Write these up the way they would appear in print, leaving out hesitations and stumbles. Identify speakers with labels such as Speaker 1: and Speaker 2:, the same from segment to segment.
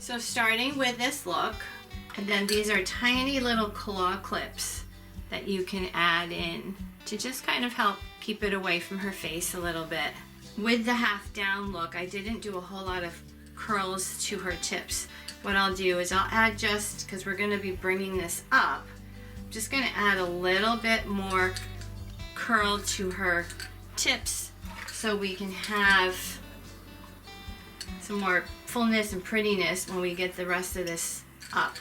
Speaker 1: So starting with this look, and then these are tiny little claw clips that you can add in to just kind of help keep it away from her face a little bit. With the half down look, I didn't do a whole lot of curls to her tips. What I'll do is I'll add, just because we're going to be bringing this up, I'm just going to add a little bit more curl to her tips so we can have some more fullness and prettiness when we get the rest of this up.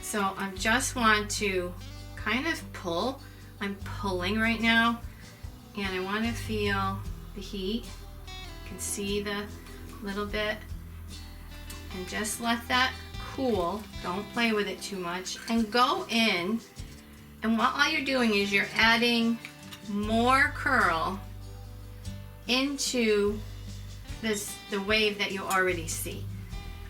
Speaker 1: So I just want to kind of pull. I'm pulling right now, and I want to feel the heat. You can see the little bit, and just let that cool. Don't play with it too much, and go in, and what all you're doing is you're adding more curl into the wave that you already see.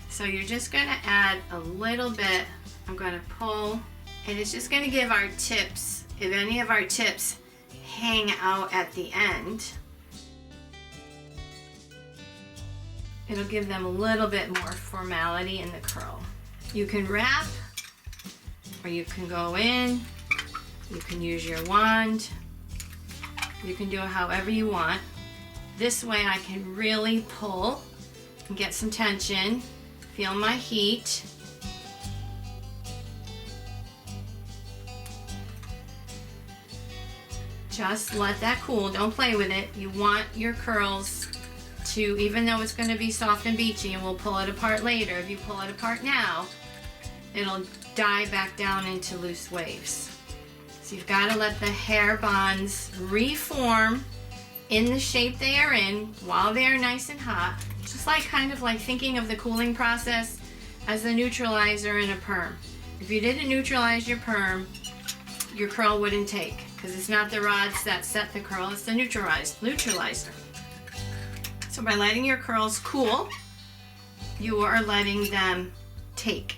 Speaker 1: So you're just going to add a little bit. I'm going to pull, and it's just going to give our tips, if any of our tips hang out at the end, it'll give them a little bit more formality in the curl. You can wrap, or you can go in, you can use your wand, you can do it however you want. This way I can really pull and get some tension, feel my heat. Just let that cool, don't play with it. You want your curls to, even though it's going to be soft and beachy and we'll pull it apart later, if you pull it apart now, it'll die back down into loose waves. So you've got to let the hair bonds reform in the shape they are in while they are nice and hot. Just like kind of like thinking of the cooling process as the neutralizer in a perm. If you didn't neutralize your perm, your curl wouldn't take, because it's not the rods that set the curl, it's the neutralizer. So by letting your curls cool, you are letting them take.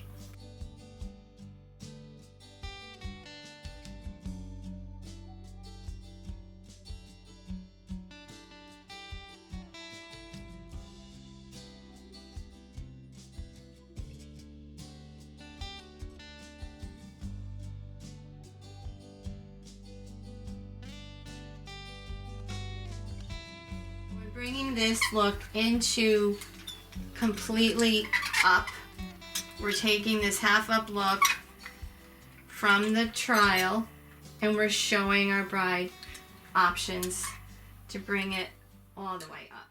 Speaker 1: Bringing this look into completely up. We're taking this half up look from the trial, and we're showing our bride options to bring it all the way up.